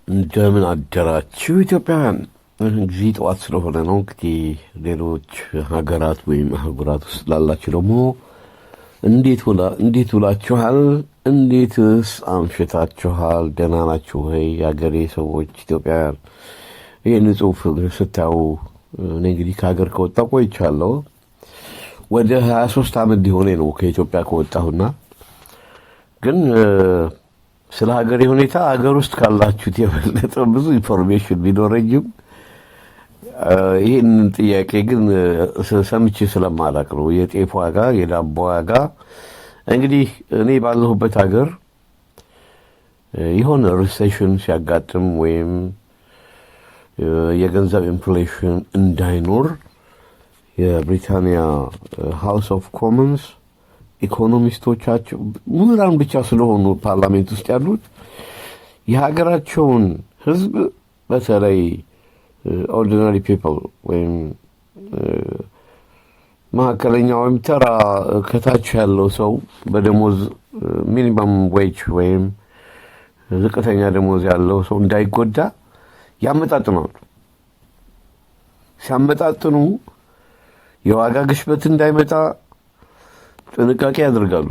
እንደምን አደራችሁ ኢትዮጵያውያን። እንግዲህ ጠዋት ስለሆነ ነው። እንግዲህ ሌሎች ሀገራት ወይም አህጉራት ውስጥ ላላችሁ ደግሞ እንዴት ውላችኋል? እንዴትስ አምሽታችኋል? ደህና ናችሁ ወይ የአገሬ ሰዎች ኢትዮጵያውያን? ይህን ጽሑፍ ስታዩ እኔ እንግዲህ ከሀገር ከወጣ ቆይቻለሁ። ወደ 23 ዓመት ሊሆኔ ነው ከኢትዮጵያ ከወጣሁና ግን ስለ ሀገሬ ሁኔታ ሀገር ውስጥ ካላችሁት የበለጠ ብዙ ኢንፎርሜሽን ቢኖረኝም ይህንን ጥያቄ ግን ሰምቼ ስለማላቅ ነው። የጤፍ ዋጋ፣ የዳቦ ዋጋ እንግዲህ እኔ ባለሁበት ሀገር የሆነ ሪሴሽን ሲያጋጥም ወይም የገንዘብ ኢንፍሌሽን እንዳይኖር የብሪታንያ ሃውስ ኦፍ ኮመንስ ኢኮኖሚስቶቻቸው ምሁራን ብቻ ስለሆኑ ፓርላሜንት ውስጥ ያሉት የሀገራቸውን ሕዝብ በተለይ ኦርዲናሪ ፒፕል ወይም መካከለኛ ወይም ተራ ከታች ያለው ሰው በደሞዝ ሚኒመም ዌጅ ወይም ዝቅተኛ ደሞዝ ያለው ሰው እንዳይጎዳ ያመጣጥናሉ። ሲያመጣጥኑ የዋጋ ግሽበት እንዳይመጣ ጥንቃቄ ያደርጋሉ።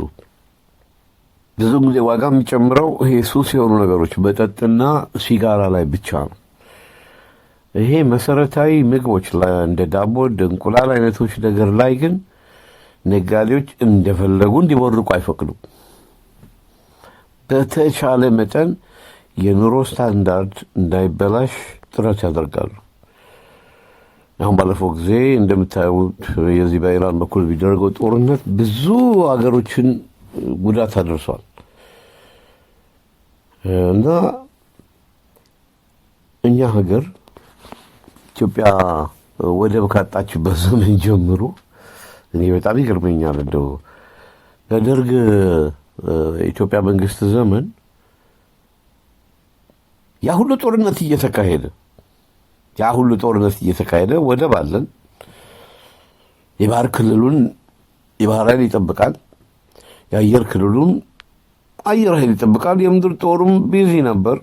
ብዙ ጊዜ ዋጋ የሚጨምረው ይሄ ሱስ የሆኑ ነገሮች መጠጥና ሲጋራ ላይ ብቻ ነው። ይሄ መሰረታዊ ምግቦች እንደ ዳቦ፣ እንደ እንቁላል አይነቶች ነገር ላይ ግን ነጋዴዎች እንደፈለጉ እንዲቦርቁ አይፈቅዱም። በተቻለ መጠን የኑሮ ስታንዳርድ እንዳይበላሽ ጥረት ያደርጋሉ። አሁን ባለፈው ጊዜ እንደምታዩት የዚህ በኢራን በኩል ቢደረገው ጦርነት ብዙ ሀገሮችን ጉዳት አድርሷል እና እኛ ሀገር ኢትዮጵያ ወደብ ካጣችበት ዘመን ጀምሮ እኔ በጣም ይገርመኛል። እንደው በደርግ ኢትዮጵያ መንግስት ዘመን ያ ሁሉ ጦርነት እየተካሄደ ወደብ አለን። የባህር ክልሉን የባህር ኃይል ይጠብቃል። የአየር ክልሉን አየር ኃይል ይጠብቃል። የምድር ጦሩም ቢዚ ነበር።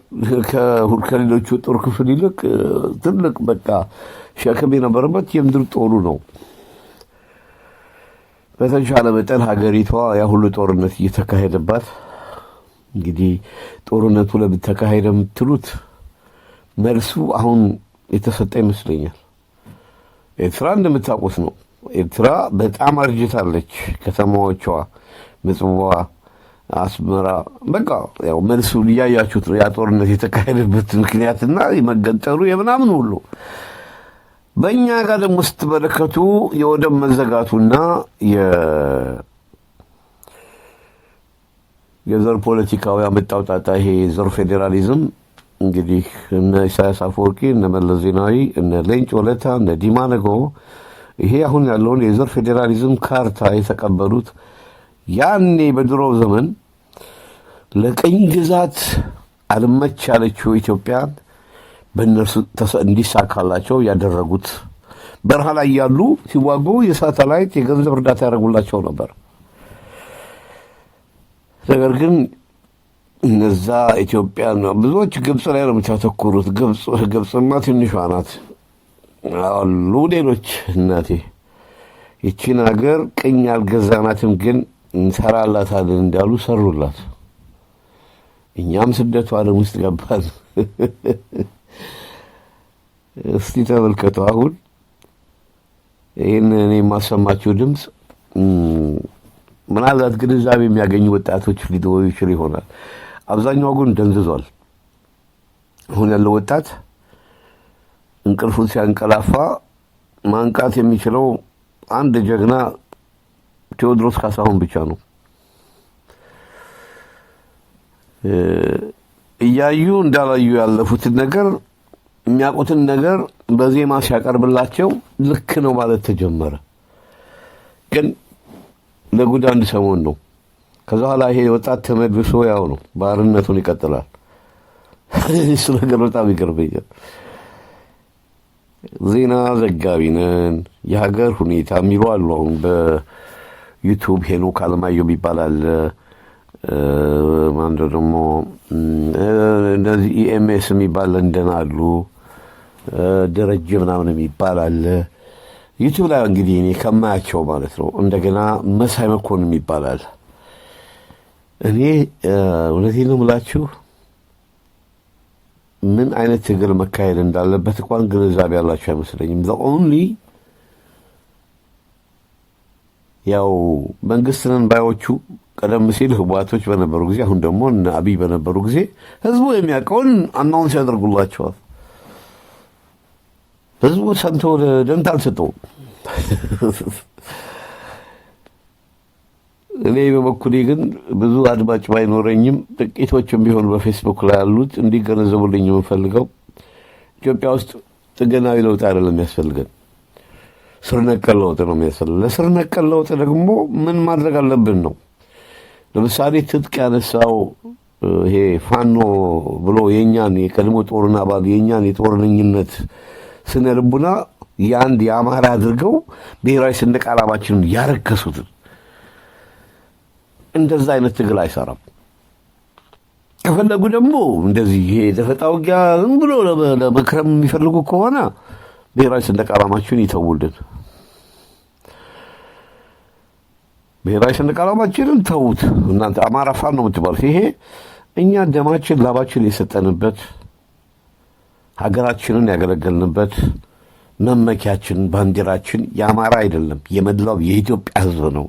ከሌሎቹ ጦር ክፍል ይልቅ ትልቅ በቃ ሸክም የነበረበት የምድር ጦሩ ነው። በተቻለ መጠን ሀገሪቷ ያ ሁሉ ጦርነት እየተካሄደባት እንግዲህ ጦርነቱ ለምን ተካሄደ የምትሉት መልሱ አሁን የተሰጠ ይመስለኛል። ኤርትራ እንደምታውቁት ነው። ኤርትራ በጣም አርጅታለች። ከተማዎቿ ምጽዋ፣ አስመራ በቃ ያው መልሱ እያያችሁት ነው። ያ ጦርነት የተካሄደበት ምክንያትና የመገንጠሉ የምናምን ሁሉ። በእኛ ጋር ደግሞ ስትመለከቱ የወደብ መዘጋቱና የዘር ፖለቲካው ያመጣው ጣጣ ይሄ የዘር ፌዴራሊዝም እንግዲህ እነ ኢሳያስ አፈወርቂ፣ እነ መለስ ዜናዊ፣ እነ ሌንጮ ለታ፣ እነ ዲማ ነገ ይሄ አሁን ያለውን የዘር ፌዴራሊዝም ካርታ የተቀበሉት ያኔ በድሮው ዘመን ለቀኝ ግዛት አልመች ያለችው ኢትዮጵያን በእነርሱ እንዲሳካላቸው ያደረጉት በረሃ ላይ ያሉ ሲዋጉ የሳተላይት የገንዘብ እርዳታ ያደረጉላቸው ነበር። ነገር ግን እነዛ ኢትዮጵያን ብዙዎች ግብፅ ላይ ነው የምታተኩሩት። ግብፅማ ትንሿ ናት አሉ ሌሎች። እናቴ ይቺን ሀገር ቅኝ አልገዛናትም ግን እንሰራላታለን እንዳሉ ሰሩላት። እኛም ስደቱ ዓለም ውስጥ ገባን። እስቲ ተመልከቱ። አሁን ይህን እኔ የማሰማችሁ ድምፅ ምናልባት ግንዛቤ የሚያገኙ ወጣቶች ሊኖሩ ይችል ይሆናል። አብዛኛው ግን ደንዝዟል። አሁን ያለው ወጣት እንቅልፉን ሲያንቀላፋ ማንቃት የሚችለው አንድ ጀግና ቴዎድሮስ ካሳሁን ብቻ ነው። እያዩ እንዳላዩ ያለፉትን ነገር የሚያውቁትን ነገር በዜማ ሲያቀርብላቸው ልክ ነው ማለት ተጀመረ። ግን ለጉድ አንድ ሰሞን ነው። ከዛ በኋላ ይሄ ወጣት ተመልሶ ያው ነው ባርነቱን ይቀጥላል። እሱ ነገር በጣም ይገርመኛል። ዜና ዘጋቢ ነን፣ የሀገር ሁኔታ የሚሉ አሉ። አሁን በዩቱብ ሄኖክ አለማየሁ ይባላል። ማንዶ ደግሞ እንደዚህ ኢኤምኤስ የሚባል ለንደን አሉ ደረጀ ምናምን የሚባል አለ ዩቲዩብ ላይ እንግዲህ እኔ ከማያቸው ማለት ነው። እንደገና መሳይ መኮንን ይባላል። እኔ እውነቴን ነው የምላችሁ ምን አይነት ትግል መካሄድ እንዳለበት እንኳን ግንዛቤ ያላችሁ አይመስለኝም። ኦንሊ ያው መንግስትንን ባዮቹ ቀደም ሲል ህወሓቶች በነበሩ ጊዜ አሁን ደግሞ አብይ በነበሩ ጊዜ ህዝቡ የሚያውቀውን አናውንስ ያደርጉላቸዋል። ህዝቡ ሰምቶ ደንታ አልሰጠውም። እኔ በበኩሌ ግን ብዙ አድማጭ ባይኖረኝም ጥቂቶችም ቢሆን በፌስቡክ ላይ ያሉት እንዲገነዘቡልኝ የምፈልገው ኢትዮጵያ ውስጥ ጥገናዊ ለውጥ አይደለም የሚያስፈልገን፣ ስር ነቀል ለውጥ ነው የሚያስፈልገን። ለስር ነቀል ለውጥ ደግሞ ምን ማድረግ አለብን ነው። ለምሳሌ ትጥቅ ያነሳው ይሄ ፋኖ ብሎ የኛን የቀድሞ ጦርና አባል የኛን የጦርነኝነት ስነ ልቡና የአንድ የአማራ አድርገው ብሔራዊ ሰንደቅ ዓላማችንን ያረከሱትን እንደዛ አይነት ትግል አይሰራም። ከፈለጉ ደግሞ እንደዚህ ይሄ ደፈጣ ውጊያ ብሎ ለመክረም የሚፈልጉ ከሆነ ብሔራዊ ሰንደቅ ዓላማችንን ይተውልን። ብሔራዊ ሰንደቅ ዓላማችንን ተውት እናንተ አማራ ፋኖ ነው የምትባሉት። ይሄ እኛ ደማችን ላባችን የሰጠንበት ሀገራችንን ያገለገልንበት መመኪያችን ባንዲራችን የአማራ አይደለም የመላው የኢትዮጵያ ሕዝብ ነው።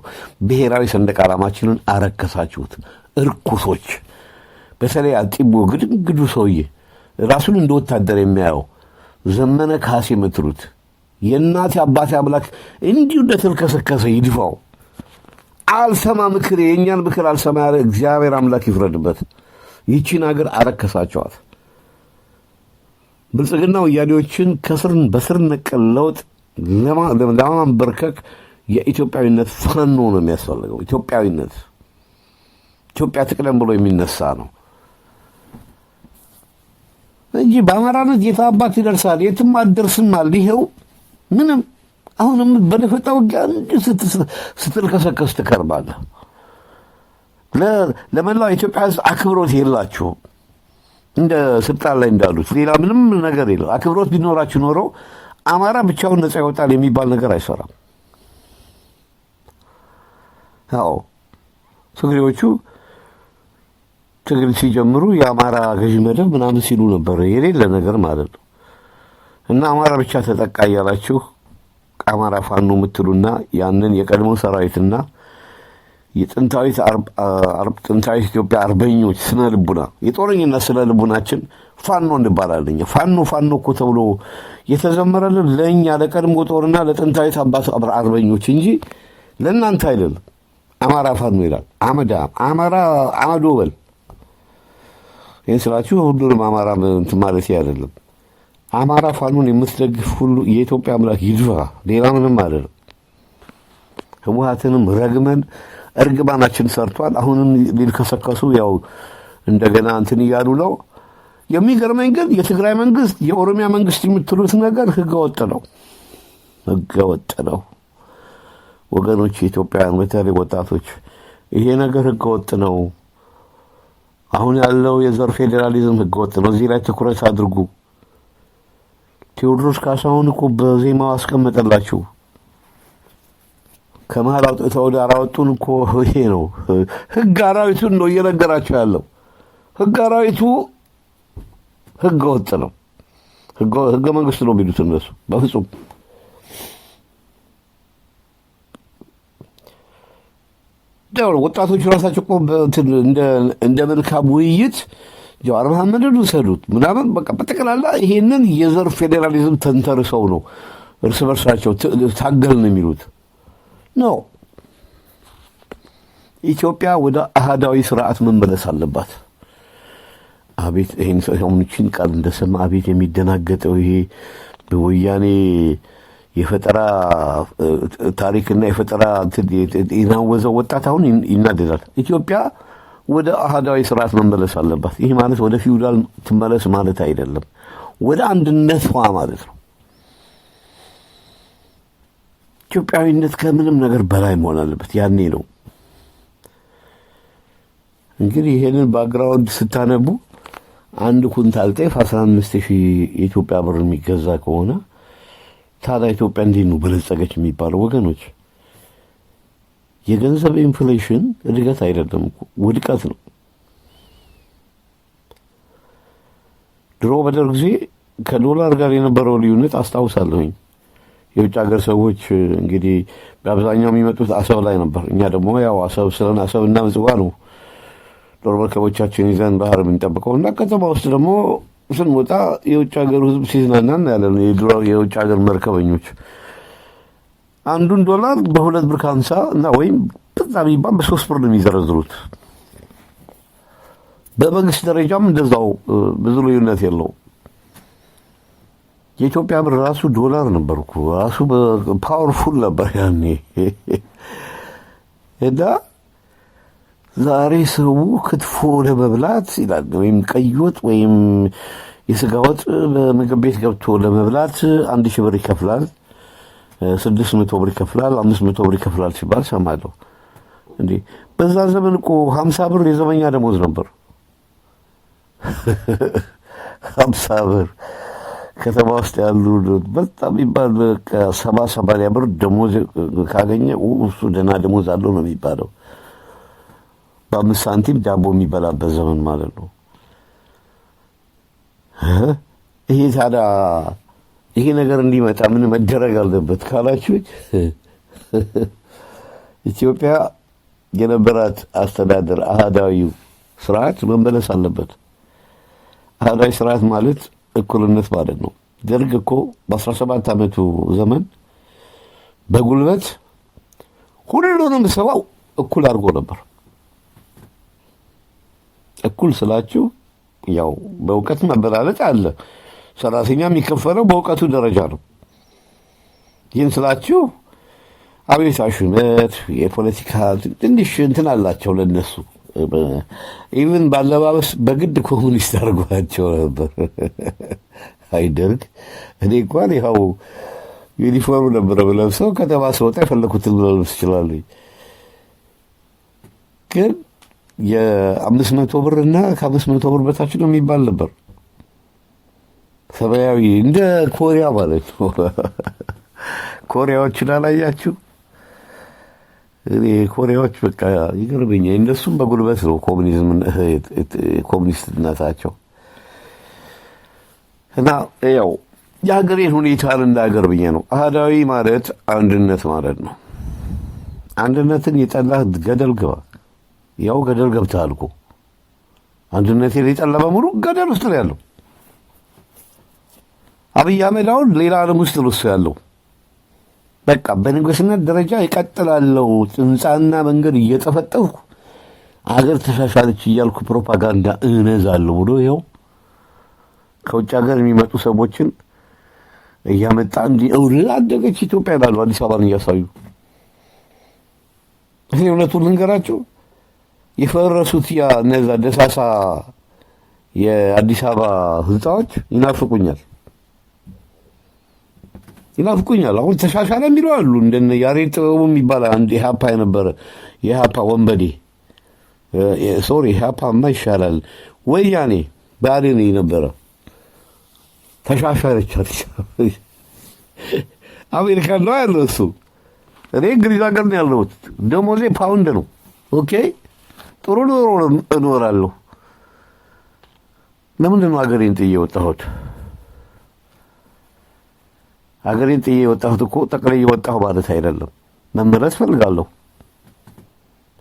ብሔራዊ ሰንደቅ ዓላማችንን አረከሳችሁት እርኩሶች። በተለይ አጢቦ ግድግዱ ሰውዬ ራሱን እንደ ወታደር የሚያየው ዘመነ ካሴ የምትሉት የእናቴ አባቴ አምላክ እንዲሁ እንደተልከሰከሰ ይድፋው። አልሰማ ምክር የእኛን ምክር አልሰማ ያለ እግዚአብሔር አምላክ ይፍረድበት። ይቺን ሀገር አረከሳቸዋት። ብልጽግና ወያኔዎችን በስር ነቀል ለውጥ ለማንበርከክ የኢትዮጵያዊነት ፋኖ ነው የሚያስፈልገው። ኢትዮጵያዊነት ኢትዮጵያ ትቅደም ብሎ የሚነሳ ነው እንጂ በአማራነት የት አባት ይደርሳል? የትም አትደርስማል። ይኸው ምንም አሁንም በደፈጣ ውጊያ ስትልከሰከስ ትከርማለህ። ለመላው ኢትዮጵያ ሕዝብ አክብሮት የላችሁም። እንደ ስልጣን ላይ እንዳሉት ሌላ ምንም ነገር የለው። አክብሮት ቢኖራችሁ ኖሮ አማራ ብቻውን ነፃ ይወጣል የሚባል ነገር አይሰራም። አዎ ትግሬዎቹ ትግል ሲጀምሩ የአማራ ገዢ መደብ ምናምን ሲሉ ነበር፣ የሌለ ነገር ማለት ነው። እና አማራ ብቻ ተጠቃ እያላችሁ አማራ ፋኖ የምትሉና ያንን የቀድሞ ሰራዊትና የጥንታዊት ኢትዮጵያ አርበኞች ስነ ልቡና የጦረኝነት ስነ ልቡናችን ፋኖ እንባላለን። ፋኖ እኮ ተብሎ የተዘመረልን ለእኛ ለቀድሞ ጦርና ለጥንታዊት አባት አርበኞች እንጂ ለእናንተ አይደለም። አማራ ፋኖ ይላል። አማራ አመዶ በል። ይህን ስላችሁ ሁሉንም አማራ እንትን ማለት አይደለም። አማራ ፋኖን የምትደግፍ ሁሉ የኢትዮጵያ አምላክ ይድፋ። ሌላ ምንም አይደለም። ህወሓትንም ረግመን እርግማናችን ሰርቷል። አሁንም ሊልከሰከሱ ያው እንደገና እንትን እያሉ ነው። የሚገርመኝ ግን የትግራይ መንግስት የኦሮሚያ መንግስት የምትሉት ነገር ህገወጥ ነው ወገኖች፣ የኢትዮጵያውያን በተለይ ወጣቶች ይሄ ነገር ህገወጥ ነው። አሁን ያለው የዘር ፌዴራሊዝም ህገወጥ ነው። እዚህ ላይ ትኩረት አድርጉ። ቴዎድሮስ ካሳሁን እኮ በዜማው አስቀመጠላችሁ። ከመሃል አውጥተው ወደ አራወጡን እኮ ይሄ ነው ህግ አራዊቱን ነው እየነገራቸው ያለው። ህግ አራዊቱ ህገ ወጥ ነው። ህገ መንግስት ነው የሚሉት እነሱ። በፍጹም ወጣቶቹ ራሳቸው እኮ እንደ መልካም ውይይት ጀዋር መሐመድን ውሰዱት ምናምን በቃ በጠቅላላ ይሄንን የዘር ፌዴራሊዝም ተንተርሰው ነው እርስ በርሳቸው ታገልን የሚሉት ነው። ኢትዮጵያ ወደ አሃዳዊ ስርዓት መመለስ አለባት። አቤት ይሄን ሰውንችን ቃል እንደሰማ አቤት የሚደናገጠው ይሄ በወያኔ የፈጠራ ታሪክና የፈጠራ ይናወዘው ወጣት አሁን ይናደዳል። ኢትዮጵያ ወደ አሃዳዊ ስርዓት መመለስ አለባት። ይሄ ማለት ወደ ፊውዳል ትመለስ ማለት አይደለም፣ ወደ አንድነቷ ማለት ነው። ኢትዮጵያዊነት ከምንም ነገር በላይ መሆን አለበት። ያኔ ነው እንግዲህ ይሄንን ባክግራውንድ ስታነቡ አንድ ኩንታል ጤፍ 15000 የኢትዮጵያ ብር የሚገዛ ከሆነ ታዲያ ኢትዮጵያ እንዴት ነው በለጸገች የሚባለው? ወገኖች የገንዘብ ኢንፍሌሽን እድገት አይደለም እኮ ውድቀት ነው። ድሮ በደርግ ጊዜ ከዶላር ጋር የነበረው ልዩነት አስታውሳለሁኝ። የውጭ ሀገር ሰዎች እንግዲህ በአብዛኛው የሚመጡት አሰብ ላይ ነበር። እኛ ደግሞ ያው አሰብ ስለሆነ አሰብና ምጽዋ ነው ጦር መርከቦቻችን ይዘን ባህር የምንጠብቀው እና ከተማ ውስጥ ደግሞ ስንወጣ የውጭ ሀገር ህዝብ ሲዝናናን ያለን የውጭ ሀገር መርከበኞች አንዱን ዶላር በ2 ብር ከ50 እና ወይም በጣም ይባል በ3 ብር ነው የሚዘረዝሩት። በመንግስት ደረጃም እንደዛው ብዙ ልዩነት የለው። የኢትዮጵያ ብር ራሱ ዶላር ነበር እኮ ራሱ ፓወርፉል ነበር ያኔ እና ዛሬ ሰው ክትፎ ለመብላት ይላል ወይም ቀይ ወጥ ወይም የስጋ ወጥ በምግብ ቤት ገብቶ ለመብላት 1000 ብር ይከፍላል፣ 600 ብር ይከፍላል፣ 500 ብር ይከፍላል ሲባል ሰማለሁ። እንዴ በዛ ዘመን እኮ 50 ብር የዘበኛ ደሞዝ ነበር። 50 ብር ከተማ ውስጥ ያሉ በጣም ይባል በቃ 70-80 ብር ደሞዝ ካገኘ እሱ ደህና ደሞዝ አለው ነው የሚባለው። በ5 ሳንቲም ዳቦ የሚበላበት ዘመን ማለት ነው። ይሄ ታዲያ ይሄ ነገር እንዲመጣ ምን መደረግ አለበት ካላችሁ ኢትዮጵያ የነበራት አስተዳደር አህዳዊው ስርዓት መመለስ አለበት። አህዳዊ ስርዓት ማለት እኩልነት ማለት ነው። ደርግ እኮ በ17 ዓመቱ ዘመን በጉልበት ሁሉንም ሰው እኩል አድርጎ ነበር። እኩል ስላችሁ ያው በእውቀት መበላለጥ አለ። ሰራተኛ የሚከፈለው በእውቀቱ ደረጃ ነው። ይህን ስላችሁ አብዮታዊ ሹመት የፖለቲካ ትንሽ እንትን አላቸው ለነሱ። ኢቭን ባለባበስ በግድ ኮሙኒስት አድርጓቸው ነበር። አይደርግ እኔ እንኳን ያው ዩኒፎርም ነበር ብለብሰው ከተማ ስወጣ የፈለኩትን ልለብስ እችላለሁ። ግን የ500 ብር እና ከ500 ብር በታች ነው የሚባል ነበር። ሰማያዊ እንደ ኮሪያ ማለት ነው። ኮሪያዎችን አላያችሁ? ኮሪያዎች በቃ ይገርመኛል። እነሱም በጉልበት ነው ኮሙኒስትነታቸው። እና ያው የሀገሬን ሁኔታ እንዳገር ብዬ ነው። አህዳዊ ማለት አንድነት ማለት ነው። አንድነትን የጠላህ ገደል ግባ። ያው ገደል ገብተሃል እኮ። አንድነትን የጠላ በሙሉ ገደል ውስጥ ነው ያለው። አብይ አህመድ አሁን ሌላ ዓለም ውስጥ ነው ያለው። በቃ በንጉስነት ደረጃ ይቀጥላለው ህንጻና መንገድ እየጠፈጠፍኩ አገር ተሻሻለች እያልኩ ፕሮፓጋንዳ እነዛለሁ ብሎ ይኸው ከውጭ ሀገር የሚመጡ ሰዎችን እያመጣ እንዲህ አደገች ኢትዮጵያ ይላሉ። አዲስ አበባን እያሳዩ እኔ እውነቱን ልንገራቸው፣ የፈረሱት ያ እነዛ ደሳሳ የአዲስ አበባ ህንጻዎች ይናፍቁኛል። አሁን ተሻሻለ የሚለው አሉ። እንደነ ያሬድ ጥበቡ የሚባል አንድ ኢህአፓ የነበረ የኢህአፓ ወንበዴ ኢህአፓማ ይሻላል ወያኔ ባዴን ነበረ። ተሻሻለች አሜሪካ ነው ያለው እሱ። እኔ እንግሊዝ ሀገር ነው ያለሁት። ደሞዜ ፓውንድ ነው። ኦኬ ጥሩ ኑሮ እኖራለሁ። ለምንድን ነው ሀገሬን ጥዬ የወጣሁት? ሀገሬን ጥዬ የወጣሁት እኮ ጠቅላይ የወጣሁ ማለት አይደለም። መመለስ ፈልጋለሁ።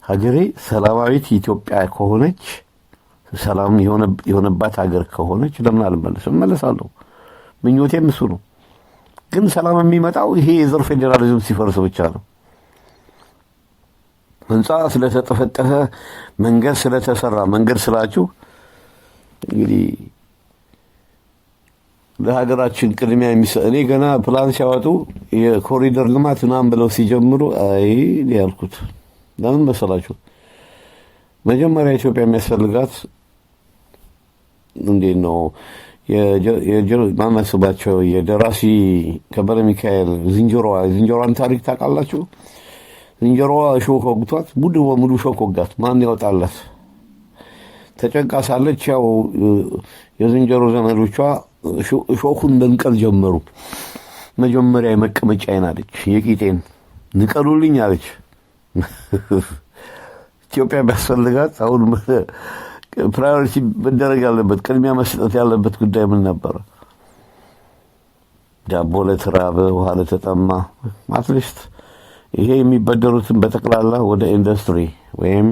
ሀገሬ ሰላማዊት ኢትዮጵያ ከሆነች፣ ሰላም የሆነባት ሀገር ከሆነች ለምን አልመለስም? እመለሳለሁ። ምኞቴም እሱ ነው። ግን ሰላም የሚመጣው ይሄ የዘር ፌዴራሊዝም ሲፈርስ ብቻ ነው። ህንጻ ስለተጠፈጠፈ፣ መንገድ ስለተሰራ፣ መንገድ ስላችሁ እንግዲህ ለሀገራችን ቅድሚያ እኔ ገና ፕላን ሲያወጡ የኮሪደር ልማት ምናምን ብለው ሲጀምሩ አይ ያልኩት ለምን መሰላችሁ? መጀመሪያ ኢትዮጵያ የሚያስፈልጋት እንዴት ነው ማመስባቸው የደራሲ ከበረ ሚካኤል ዝንጀሮዋን ታሪክ ታውቃላችሁ? ዝንጀሮዋ ሾክ ወግቷት ሙሉ በሙሉ ሾክ ወጋት። ማን ያወጣላት? ተጨንቃ ሳለች ያው የዝንጀሮ ዘመዶቿ ሾኩን መንቀል ጀመሩ። መጀመሪያ የመቀመጫዬን አለች፣ የቂጤን ንቀሉልኝ አለች። ኢትዮጵያ ቢያስፈልጋት አሁን ፕራዮሪቲ መደረግ ያለበት ቅድሚያ መስጠት ያለበት ጉዳይ ምን ነበረ? ዳቦ ለተራበ፣ ውሃ ለተጠማ አትሊስት ይሄ የሚበደሩትን በጠቅላላ ወደ ኢንዱስትሪ ወይም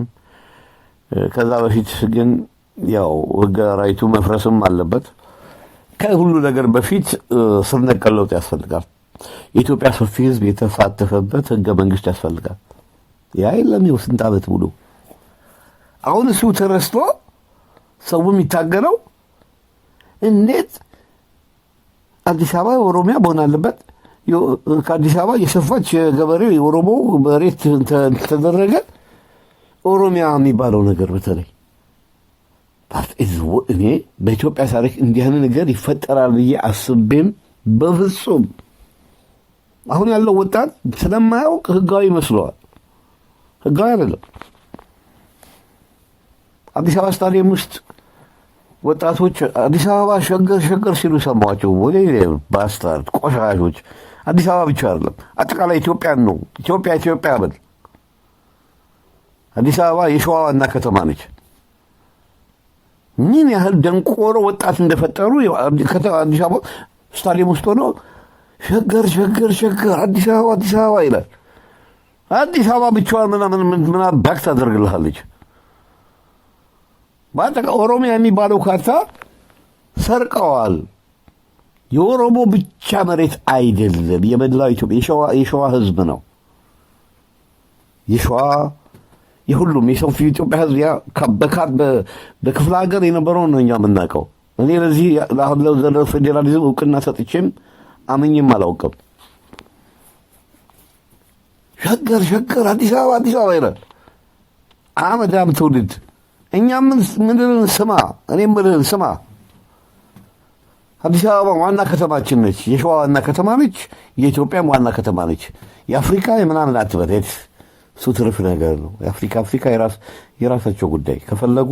ከዛ በፊት ግን ያው ህገ ራይቱ መፍረስም አለበት። ከሁሉ ነገር በፊት ስር ነቀል ለውጥ ያስፈልጋል። የኢትዮጵያ ሰፊ ህዝብ የተሳተፈበት ህገ መንግስት ያስፈልጋል። ያ የለም ይኸው ስንት ዓመት ሙሉ። አሁን እሱ ተረስቶ ሰው የሚታገለው እንዴት አዲስ አበባ ኦሮሚያ መሆን አለበት? ከአዲስ አበባ የሰፋች ገበሬው የኦሮሞ መሬት ተደረገ። ኦሮሚያ የሚባለው ነገር በተለይ እኔ በኢትዮጵያ ታሪክ እንዲህ አይነት ነገር ይፈጠራል ብዬ አስቤም በፍጹም። አሁን ያለው ወጣት ስለማያውቅ ህጋዊ ይመስለዋል። ህጋዊ አይደለም። አዲስ አበባ ስታዲየም ውስጥ ወጣቶች አዲስ አበባ ሸገር ሲሉ ሰማቸው። ወደ ባስታርድ ቆሻሾች። አዲስ አበባ ብቻ አይደለም አጠቃላይ ኢትዮጵያን ነው። ኢትዮጵያ በል። አዲስ አበባ የሸዋ ዋና ከተማ ነች። ምን ያህል ደንቆሮ ወጣት እንደፈጠሩ አዲስ አበባ ስታዲየም ውስጥ ሆኖ ሸገር አዲስ አበባ ይላል። አዲስ አበባ ብቻዋን ምን አባክ ታደርግልሃለች? በአጠቃላይ ኦሮሚያ የሚባለው ካርታ ሰርቀዋል። የኦሮሞ ብቻ መሬት አይደለም፣ የመላው ኢትዮጵያ የሸዋ ህዝብ ነው። የሸዋ የሁሉም የሰፊ ኢትዮጵያ ህዝብ ያ በክፍለ ሀገር የነበረውን ነው እኛ የምናውቀው። እኔ ለዚህ ፌዴራሊዝም እውቅና ሰጥቼም አምኜም አላውቅም። ሸገር አዲስ አበባ ይላል። አመዳም ትውልድ። እኛ ምንድን ስማ፣ እኔ ምንድን ስማ፣ አዲስ አበባ ዋና ከተማችን ነች። የሸዋ ዋና ከተማ ነች። የኢትዮጵያም ዋና ከተማ ነች። የአፍሪካ የምናምን አትበለት። እሱ ትርፍ ነገር ነው። የአፍሪካ የራሳቸው ጉዳይ። ከፈለጉ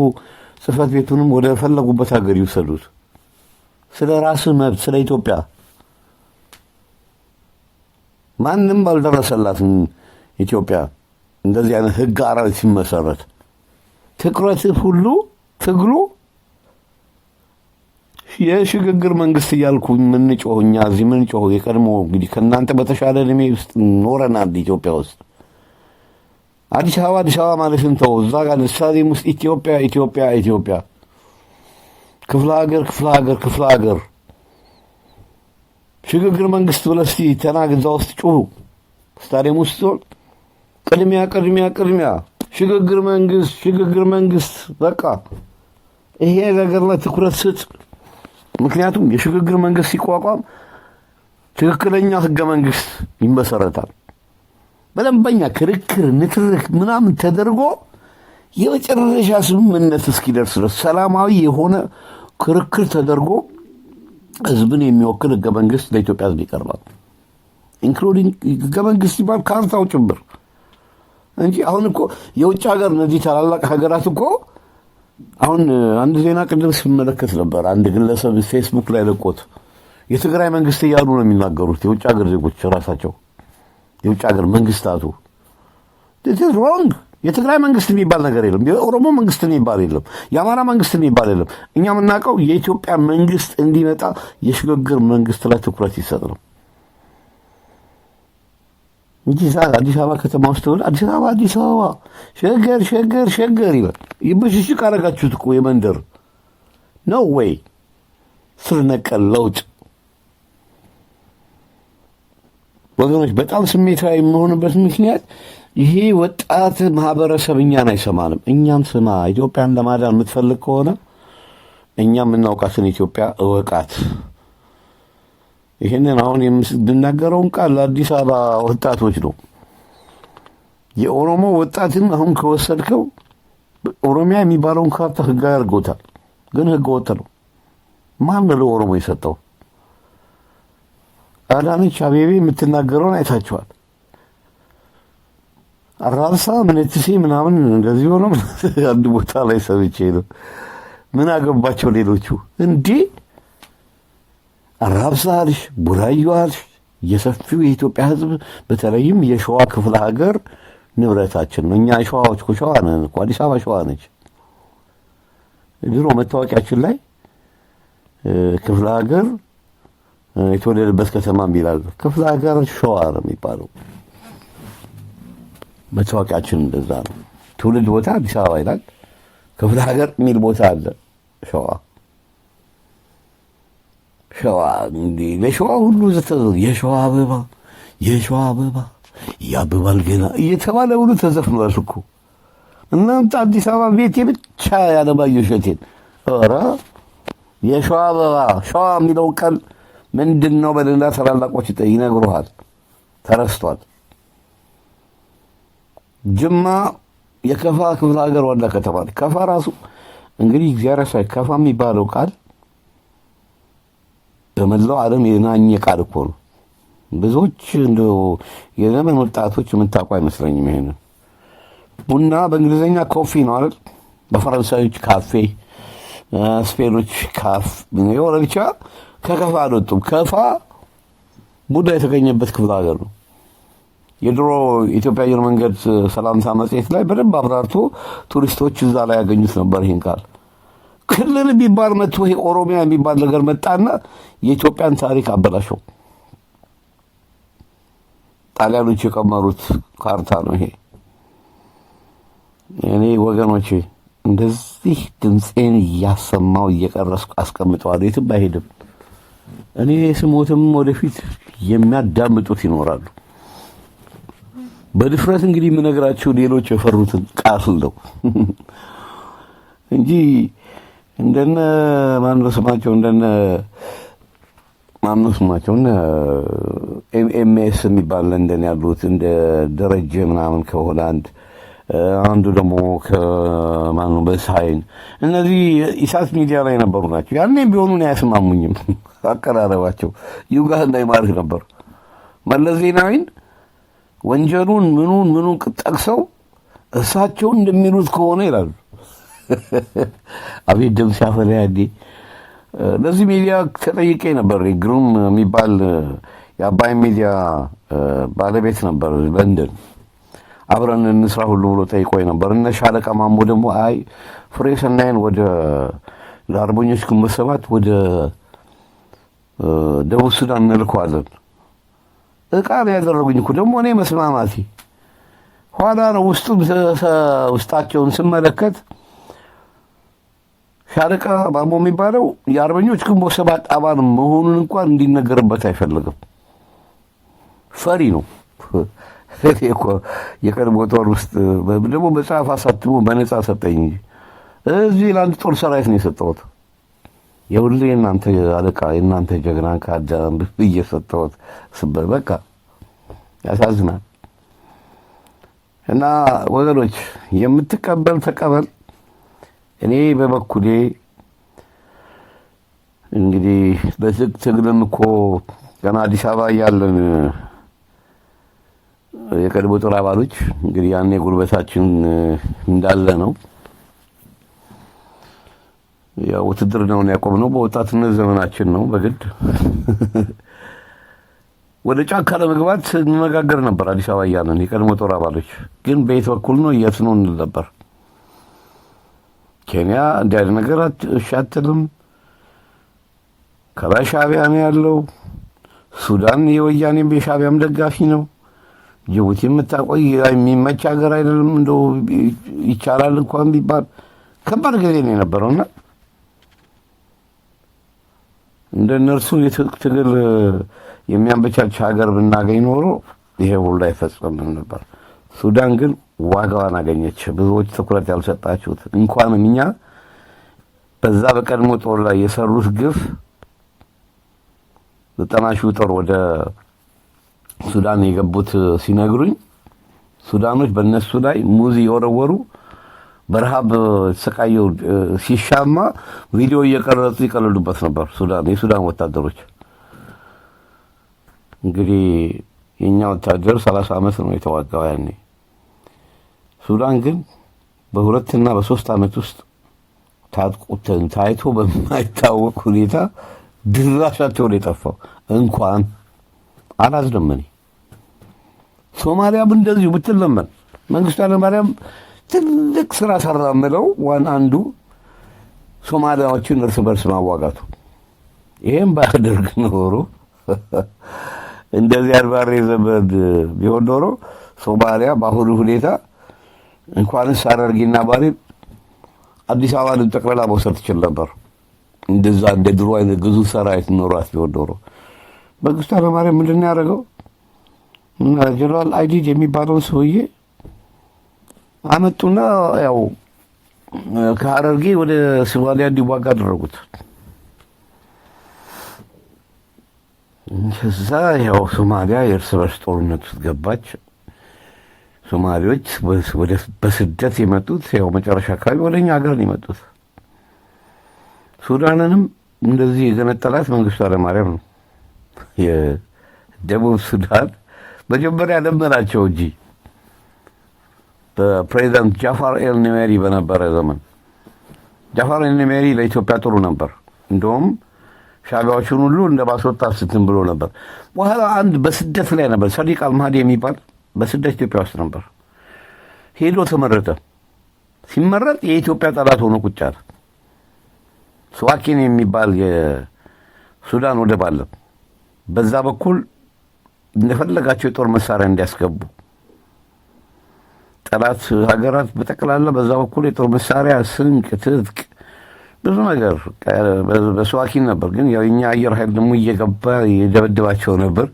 ጽህፈት ቤቱንም ወደ ፈለጉበት ሀገር ይውሰዱት። ስለ ራስ መብት ስለ ኢትዮጵያ ማንም አልደረሰላትም። ኢትዮጵያ እንደዚህ አይነት ህግ አራዊት ሲመሰረት ትኩረትህ ሁሉ ትግሉ የሽግግር መንግስት እያልኩ ምንጮህ እኛ እዚህ ምንጮህ የቀድሞ እንግዲህ ከእናንተ በተሻለ እድሜ ውስጥ ኖረናል ኢትዮጵያ ውስጥ። አዲስ አበባ ማለትን ተው። እዛ ጋር ስታዲየም ውስጥ ኢትዮጵያ ክፍለ ሀገር ሽግግር መንግስት ብለህ እስቲ ተናግዛ ውስጥ ጩሁ። ስታዲየም ውስጥ ቅድሚያ ሽግግር መንግስት በቃ ይሄ ነገር ላይ ትኩረት ስጥ። ምክንያቱም የሽግግር መንግስት ሲቋቋም ትክክለኛ ህገ መንግስት ይመሰረታል። በደንበኛ ክርክር ንትርክ ምናምን ተደርጎ የመጨረሻ ስምምነት እስኪደርስ ድረስ ሰላማዊ የሆነ ክርክር ተደርጎ ህዝብን የሚወክል ህገ መንግስት ለኢትዮጵያ ህዝብ ይቀርባል። ኢንክሉዲንግ ህገ መንግስት ሲባል ካርታው ጭምር እንጂ አሁን እኮ የውጭ ሀገር እነዚህ ታላላቅ ሀገራት እኮ አሁን አንድ ዜና ቅድም ስመለከት ነበር። አንድ ግለሰብ ፌስቡክ ላይ ለቆት የትግራይ መንግስት እያሉ ነው የሚናገሩት የውጭ ሀገር ዜጎች ራሳቸው። የውጭ ሀገር መንግስታቱ ሮንግ። የትግራይ መንግስት የሚባል ነገር የለም። የኦሮሞ መንግስት የሚባል የለም። የአማራ መንግስት የሚባል የለም። እኛ የምናውቀው የኢትዮጵያ መንግስት እንዲመጣ የሽግግር መንግስት ላይ ትኩረት ይሰጥ ነው እንጂ አዲስ አበባ ከተማ ውስጥ ሆነ አዲስ አበባ ሸገር ይላል። ይበሽሽቅ አደረጋችሁት እኮ የመንደር ነው ወይ ስር ነቀል ለውጥ። ወገኖች በጣም ስሜታዊ የምሆንበት ምክንያት ይሄ ወጣት ማህበረሰብ እኛን አይሰማንም። እኛም ስማ። ኢትዮጵያን ለማዳን የምትፈልግ ከሆነ እኛ የምናውቃትን ኢትዮጵያ እወቃት። ይሄንን አሁን የምናገረውን ቃል ለአዲስ አበባ ወጣቶች ነው። የኦሮሞ ወጣትን አሁን ከወሰድከው ኦሮሚያ የሚባለውን ካርታ ህጋዊ አድርጎታል፣ ግን ህገ ወጥ ነው። ማን ነው ለኦሮሞ የሰጠው? አዳነች አቤቤ የምትናገረውን አይታችኋል። አራርሳ ምንትሲ ምናምን እንደዚህ ሆኖ አንድ ቦታ ላይ ሰምቼ ነው ምን አገባቸው ሌሎቹ እንዴ? አራብሳልሽ ቡራዩአልሽ የሰፊው የኢትዮጵያ ህዝብ በተለይም የሸዋ ክፍለ ሀገር ንብረታችን ነው። እኛ ሸዋዎች ሸዋ ነን እኮ አዲስ አበባ ሸዋ ነች። ድሮ መታወቂያችን ላይ ክፍለ ሀገር የተወለደበት ከተማ ይላል። ክፍለ ሀገር ሸዋ ነው የሚባለው። መታወቂያችን እንደዛ ነው። ትውልድ ቦታ አዲስ አበባ ይላል። ክፍለ ሀገር የሚል ቦታ አለ ሸዋ። ሸዋ እንዴ ለሸዋ ሁሉ የሸዋ አበባ የሸዋ አበባ ያብባል ገና እየተባለ ሁሉ ተዘፍኗል እኮ። እናንተ አዲስ አበባ ቤቴ ብቻ ያለማየሁ እሸቴን ኧረ የሸዋ አበባ ሸዋ የሚለው ቃል ምንድነው በልና ታላላቆች ይነግሩሃል። ተረስቷል። ጅማ የከፋ ክፍለ ሀገር ዋና ከተማ ነው። ከፋ ራሱ እንግዲህ እግዚአብሔር ሳይ ከፋ የሚባለው ቃል በመላው ዓለም የናኘ ቃል እኮ ነው። ብዙዎች እንደው የዘመን ወጣቶች የምታውቁ አይመስለኝም። ይሄንን ቡና በእንግሊዝኛ ኮፊ ነው አይደል? በፈረንሳዮች ካፌ፣ ስፔኖች ካፍ የሆነ ብቻ ከከፋ አልወጡም። ከፋ ቡና የተገኘበት ክፍለ ሀገር ነው። የድሮ ኢትዮጵያ አየር መንገድ ሰላምታ መጽሔት ላይ በደንብ አብራርቶ ቱሪስቶች እዛ ላይ ያገኙት ነበር ይሄን ቃል። ክልል የሚባል መጥቶ ይሄ ኦሮሚያ የሚባል ነገር መጣና የኢትዮጵያን ታሪክ አበላሸው። ጣሊያኖች የቀመሩት ካርታ ነው ይሄ። እኔ ወገኖቼ እንደዚህ ድምጼን እያሰማው እየቀረስኩ አስቀምጠዋለሁ። የትም አይሄድም። እኔ ስሞትም ወደፊት የሚያዳምጡት ይኖራሉ። በድፍረት እንግዲህ የምነግራችሁ ሌሎች የፈሩትን ቃል ነው እንጂ እንደነ ማነው ስማቸው እንደነ ኤምኤስ የሚባል ለንደን ያሉት እንደ ደረጀ ምናምን ከሆላንድ አንዱ ደግሞ ከማኑ በሳይን እነዚህ ኢሳት ሚዲያ ላይ ነበሩ ናቸው። ያኔም ቢሆኑ ነው ያስማሙኝም አቀራረባቸው ዩጋንዳ ይማርክ ነበር። መለስ ዜናዊን ወንጀሉን ምኑን ጠቅሰው እሳቸው እንደሚሉት ከሆነ ይላሉ። አቤት ደም ሲያፈላ ያዴ። ለዚህ ሚዲያ ተጠይቄ ነበር። ግሩም የሚባል የአባይ ሚዲያ ባለቤት ነበር ለንደን። አብረን እንስራ ሁሉ ብሎ ጠይቆኝ ነበር። እነ ሻለቃ ማሞ ደግሞ አይ ፍሬ ሰናይን ወደ ለአርበኞች ግንቦት ሰባት ወደ ደቡብ ሱዳን እንልከዋለን። እቃ ነው ያደረጉኝ እኮ ደግሞ እኔ መስማማቴ ኋላ ነው ውስጣቸውን ስመለከት ሻለቃ ማሞ የሚባለው የአርበኞች ግንቦት ሰባት አባል መሆኑን እንኳን እንዲነገርበት አይፈልግም። ፈሪ ነው። እኮ የቀድሞ ጦር ውስጥ ደግሞ መጽሐፍ አሳትሞ በነፃ ሰጠኝ እንጂ እዚህ ለአንድ ጦር ሰራዊት ነው የሰጠሁት። የሁሌ እናንተ አለቃ እናንተ ጀግና ካዳም እየሰጠሁት በቃ ያሳዝናል። እና ወገኖች የምትቀበል ተቀበል። እኔ በበኩሌ እንግዲህ በትግልም እኮ ገና አዲስ አበባ ያለን የቀድሞ ጦር አባሎች እንግዲህ ያኔ ጉልበታችን እንዳለ ነው። ያው ውትድርናውን ያቆምነው በወጣትነት ዘመናችን ነው። በግድ ወደ ጫካ ለመግባት እንነጋገር ነበር አዲስ አበባ ያለን የቀድሞ ጦር አባሎች። ግን በየት በኩል ነው የት ነው እንል ነበር። ኬንያ እንዲህ አይነት ነገር እሺ አትልም። ከላይ ሻዕቢያ ነው ያለው። ሱዳን የወያኔም የሻዕቢያም ደጋፊ ነው። ጅቡቲ የምታቆይ የሚመች ሀገር አይደለም። እንደው ይቻላል እንኳን ቢባል ከባድ ጊዜ ነው የነበረውና እንደነርሱ የትግል የሚያመቻች ሀገር ብናገኝ ኖሮ ይሄ ሁሉ አይፈጸምም ነበር። ሱዳን ግን ዋጋዋን አገኘች። ብዙዎች ትኩረት ያልሰጣችሁት እንኳን እኛ በዛ በቀድሞ ጦር ላይ የሰሩት ግፍ 90,000 ጦር ወደ ሱዳን የገቡት ሲነግሩኝ ሱዳኖች በእነሱ ላይ ሙዝ የወረወሩ በረሃብ ተሰቃየው ሲሻማ ቪዲዮ እየቀረጹ ይቀልዱበት ነበር የሱዳን ወታደሮች። እንግዲህ የኛ ወታደር 30 ዓመት ነው የተዋጋው ያኔ። ሱዳን ግን በ2 እና በ3 ዓመት ውስጥ ታይቶ በማይታወቅ ሁኔታ ድራሻቸውን የጠፋው እንኳን አላዝንም። እኔ ሶማሊያም እንደዚሁ ብትለመን መንግስቱ ኃይለማርያም ትልቅ ስራ ሰራ የምለው አንዱ ሶማሊያዎችን እርስ በርስ ማዋጋቱ። ይሄን ባያደርግ ኖሮ እንደዚህ አድባሬ ዘመድ ቢሆን ኖሮ ሶማሊያ በአሁኑ ሁኔታ እንኳንስ ሐረርጌና ባሌ አዲስ አበባን ጠቅላላ መውሰድ ትችል ነበር። እንደዛ እንደ ድሮ አይነት ግዙፍ ሰራዊት ኖሯት ቢሆን ኖሮ መንግስቱ ኃይለማርያም ምንድን ነው ያደረገው? ጀነራል አይዲድ የሚባለውን ሰውዬ አመጡና ያው ከሐረርጌ ወደ ሶማሊያ እንዲዋጋ አደረጉት። ከዛ ያው ሶማሊያ የእርስ በርስ ጦርነት ውስጥ ገባች። ሶማሌዎች በስደት የመጡት ያው መጨረሻ አካባቢ ወደኛ ሀገር ነው የመጡት። ሱዳንንም እንደዚህ የገነጠላት መንግስቱ ኃይለማርያም ነው። የደቡብ ሱዳን መጀመሪያ ለመናቸው እንጂ በፕሬዚዳንት ጃፋር ኤልኒሜሪ በነበረ ዘመን ጃፋር ኤልኒሜሪ ለኢትዮጵያ ጥሩ ነበር። እንደውም ሻዕቢያዎቹን ሁሉ እንደ ማስወጣት ስትም ብሎ ነበር። በኋላ አንድ በስደት ላይ ነበር ሰዲቅ አልማህዲ የሚባል በስደት ኢትዮጵያ ውስጥ ነበር። ሄዶ ተመረጠ። ሲመረጥ የኢትዮጵያ ጠላት ሆኖ ቁጭ አለ። ስዋኪን የሚባል የሱዳን ወደብ አለ። በዛ በኩል እንደፈለጋቸው የጦር መሳሪያ እንዲያስገቡ ጠላት ሀገራት በጠቅላላ በዛ በኩል የጦር መሳሪያ፣ ስንቅ፣ ትጥቅ ብዙ ነገር በስዋኪን ነበር። ግን ያው የኛ አየር ኃይል ደግሞ እየገባ የደበደባቸው ነበር።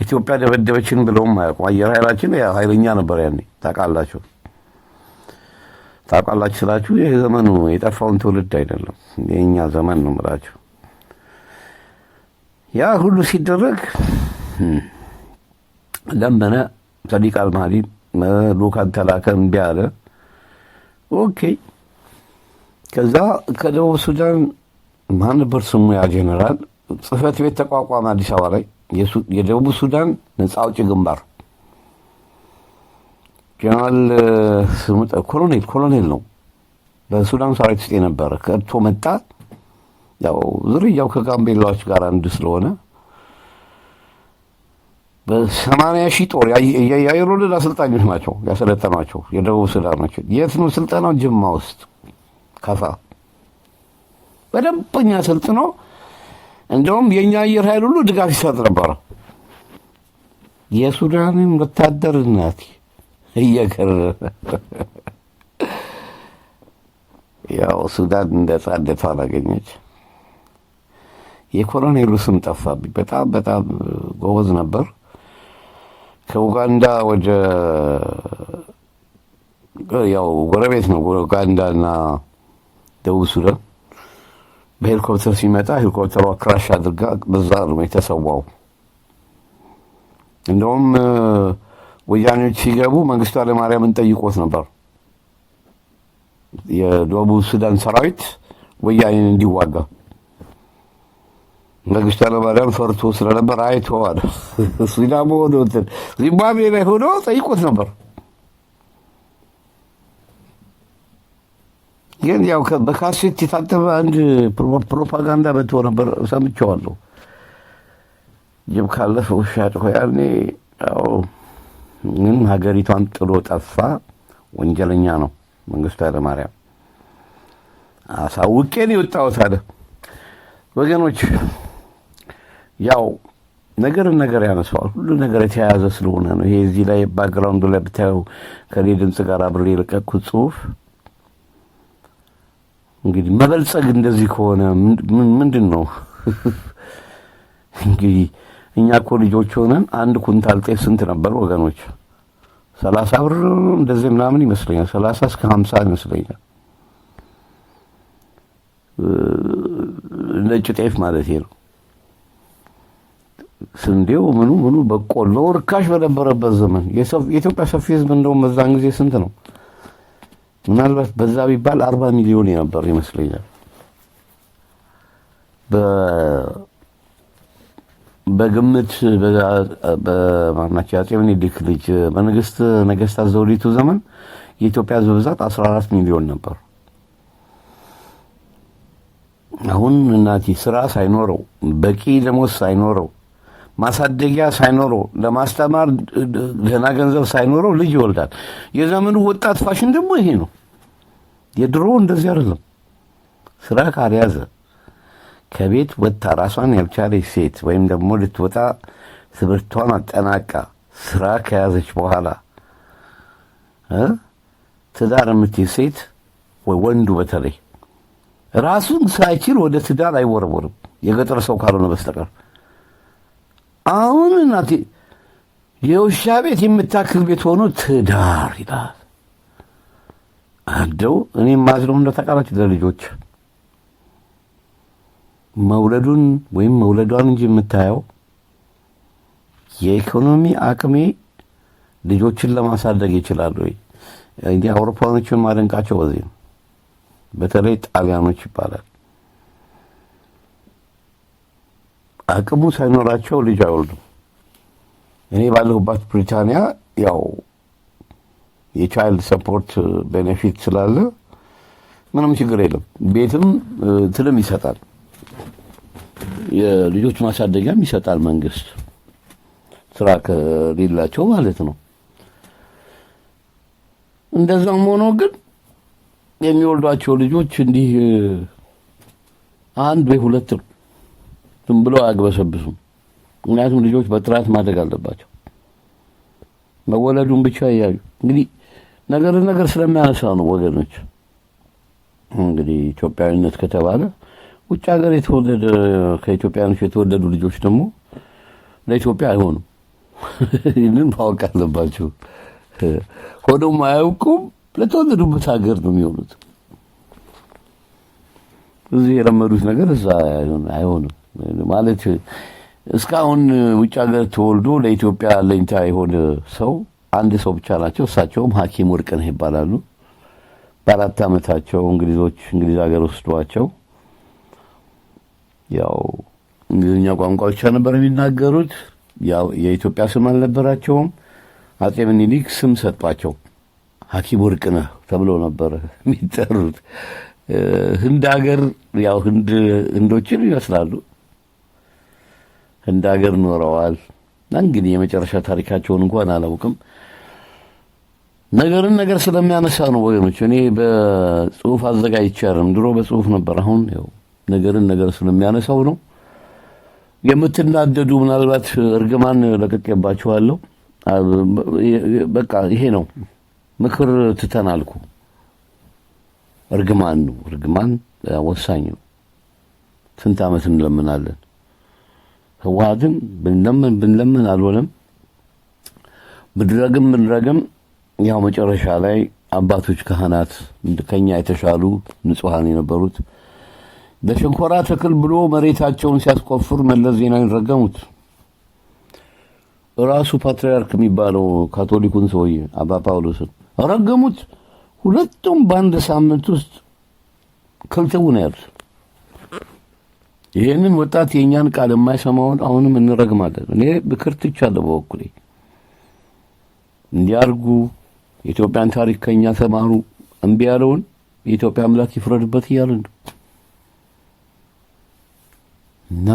ኢትዮጵያ ደበደበችን ብለውም አያውቁም። አየር ኃይላችን ያው ኃይለኛ ነበር ያኔ። ታውቃላችሁ ስላችሁ ይሄ ዘመኑ የጠፋውን ትውልድ አይደለም የኛ ዘመን ነው የምላችሁ። ያ ሁሉ ሲደረግ ለመነ ሰዲቅ አልማህዲ ልኡካን ተላከ፣ እምቢ አለ። ኦኬ። ከዛ ከደቡብ ሱዳን ማን ነበር ስሙ ያ ጄኔራል ጽህፈት ቤት ተቋቋመ አዲስ አበባ ላይ የደቡብ ሱዳን ነፃ አውጪ ግንባር። ጀነራል ስሙ ኮሎኔል ነው በሱዳን ሰራዊት ውስጥ የነበረ ከእርቶ መጣ። ያው ዝርያው ከጋምቤላዎች ጋር አንድ ስለሆነ በ80,000 ጦር የአየር ወለድ አሰልጣኞች ናቸው ያሰለጠኗቸው የደቡብ ሱዳኖች። የት ነው ስልጠናው? ጅማ ውስጥ ካሳ በደንበኛ ስልጥኖ እንደውም የኛ አየር ኃይል ሁሉ ድጋፍ ይሰጥ ነበር። የሱዳንም ወታደር ናት እየከረ ያው ሱዳን ነፃነቷን አገኘች። የኮሎኔሉ ስም ጠፋብኝ። በጣም ጎበዝ ነበር። ከኡጋንዳ ወደ ያው ጎረቤት ነው ኡጋንዳና ደቡብ ሱዳን። በሄሊኮፕተር ሲመጣ ሄሊኮፕተሯ ክራሽ አድርጋ በዛ ነው የተሰዋው። እንደውም ወያኔዎች ሲገቡ መንግስቱ ኃይለማርያምን ጠይቆት ነበር የደቡብ ሱዳን ሰራዊት ወያኔን እንዲዋጋ። መንግስቱ ኃይለማርያም ፈርቶ ስለነበር አይተዋል። ሲዳሞ ሆኖ ዚምባብዌ ላይ ሆኖ ጠይቆት ነበር። ግን ያው በካሴት የታተመ አንድ ፕሮፓጋንዳ በቶ ነበር ሰምቼዋለሁ። ጅብ ካለፈ ውሻ ጮኸ። ያኔ ያው ምን ሀገሪቷን ጥሎ ጠፋ። ወንጀለኛ ነው መንግስቱ ኃይለማርያም። አሳውቄን የወጣሁት አለ። ወገኖች ያው ነገር ያነሳዋል። ሁሉ ነገር የተያያዘ ስለሆነ ነው። ይሄ እዚህ ላይ ባክግራውንዱ ላይ ብታየው ከኔ ድምፅ ጋር አብሬ የለቀኩት ጽሁፍ እንግዲህ መበልጸግ እንደዚህ ከሆነ ምንድን ነው? እንግዲህ እኛ እኮ ልጆች ሆነን አንድ ኩንታል ጤፍ ስንት ነበር ወገኖች? 30 ብር እንደዚህ ምናምን ይመስለኛል። 30 እስከ 50 ይመስለኛል ነጭ ጤፍ ማለት ነው። ስንዴው ምኑ በቆሎ ርካሽ በነበረበት ዘመን የኢትዮጵያ ሰፊ ህዝብ እንደውም በዛን ጊዜ ስንት ነው? ምናልባት በዛ ቢባል 40 ሚሊዮን ነበር ይመስለኛል። በግምት በማናቸው አፄ ምኒልክ ልጅ በንግስት ነገስታት ዘውዲቱ ዘመን የኢትዮጵያ ህዝብ ብዛት 14 ሚሊዮን ነበር። አሁን እናቴ ስራ ሳይኖረው በቂ ደሞዝ ሳይኖረው ማሳደጊያ ሳይኖረው ለማስተማር ደህና ገንዘብ ሳይኖረው ልጅ ይወልዳል። የዘመኑ ወጣት ፋሽን ደግሞ ይሄ ነው። የድሮ እንደዚህ አይደለም። ስራ ካልያዘ ከቤት ወጣ ራሷን ያልቻለች ሴት ወይም ደግሞ ልትወጣ ትምህርቷን አጠናቃ ስራ ከያዘች በኋላ ትዳር የምትይዝ ሴት ወይ ወንዱ በተለይ ራሱን ሳይችል ወደ ትዳር አይወረወርም፣ የገጠር ሰው ካልሆነ በስተቀር። አሁን እናቴ የውሻ ቤት የምታክል ቤት ሆኖ ትዳር ይላል። እንደው እኔ ማዝነው እንደተቃላችሁ ለልጆች መውለዱን ወይም መውለዷን እንጂ የምታየው የኢኮኖሚ አቅሜ ልጆችን ለማሳደግ ይችላል ወይ? እንግዲህ አውሮፓኖችን ማደንቃቸው በዚህ ነው። በተለይ ጣሊያኖች ይባላል አቅሙ ሳይኖራቸው ልጅ አይወልዱም። እኔ ባለሁባት ብሪታንያ ያው የቻይልድ ሰፖርት ቤኔፊት ስላለ ምንም ችግር የለም። ቤትም ትልም ይሰጣል፣ የልጆች ማሳደጊያም ይሰጣል መንግስት፣ ስራ ከሌላቸው ማለት ነው። እንደዛም ሆኖ ግን የሚወልዷቸው ልጆች እንዲህ አንድ ወይ ሁለት ዝም ብለው አያግበሰብሱም። ምክንያቱም ልጆች በጥራት ማደግ አለባቸው። መወለዱን ብቻ ያዩ እንግዲህ ነገር ስለሚያነሳ ነው ወገኖች። እንግዲህ ኢትዮጵያዊነት ከተባለ ውጭ ሀገር የተወለደ ከኢትዮጵያኖች የተወለዱ ልጆች ደግሞ ለኢትዮጵያ አይሆኑም። ይህንን ማወቅ አለባቸው። ሆኖም አያውቁም፣ ለተወለዱበት ሀገር ነው የሚሆኑት። እዚህ የለመዱት ነገር እዛ አይሆንም ማለት። እስካሁን ውጭ ሀገር ተወልዶ ለኢትዮጵያ ለኝታ የሆነ ሰው አንድ ሰው ብቻ ናቸው። እሳቸውም ሐኪም ወርቅነህ ይባላሉ። በ4 ዓመታቸው እንግሊዝ ሀገር ወስዷቸው ያው እንግሊዝኛ ቋንቋ ብቻ ነበር የሚናገሩት። ያው የኢትዮጵያ ስም አልነበራቸውም። አጼ ምኒልክ ስም ሰጧቸው። ሐኪም ወርቅነህ ተብሎ ነበር የሚጠሩት። ህንድ ሀገር ያው ህንዶችን ይመስላሉ። ህንድ ሀገር ኖረዋል። እንግዲህ የመጨረሻ ታሪካቸውን እንኳን አላውቅም። ነገር ስለሚያነሳ ነው ወገኖች። እኔ በጽሁፍ አዘጋጅቻለሁ። ድሮ በጽሁፍ ነበር፣ አሁን ያው ነገር ስለሚያነሳው ነው። የምትናደዱ ምናልባት እርግማን ለቅቄባችኋለሁ። በቃ ይሄ ነው ምክር ትተናልኩ። እርግማን ነው። እርግማን ወሳኝ ነው። ስንት ዓመት እንለምናለን። ህወሓትን ብንለምን አልሆነም። ብንረግም ያው መጨረሻ ላይ አባቶች ካህናት ከኛ የተሻሉ ንጹሃን የነበሩት በሸንኮራ ተክል ብሎ መሬታቸውን ሲያስቆፍር መለስ ዜናዊን ረገሙት። ራሱ ፓትርያርክ የሚባለው ካቶሊኩን ሰውዬ አባ ጳውሎስን ረገሙት። ሁለቱም በአንድ ሳምንት ውስጥ ከልተው ነው ያሉት። ይሄንን ወጣት የኛን ቃል የማይሰማውን አሁንም እንረግማለን። እኔ ብክርትቻለሁ በበኩሌ እንዲያርጉ የኢትዮጵያን ታሪክ ከኛ ተማሩ። እምቢ ያለውን የኢትዮጵያ አምላክ ይፍረድበት እያልን ነው። እና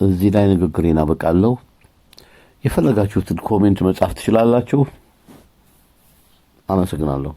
እዚህ ላይ ንግግሬን አበቃለሁ። የፈለጋችሁትን ኮሜንት መጻፍ ትችላላችሁ። አመሰግናለሁ።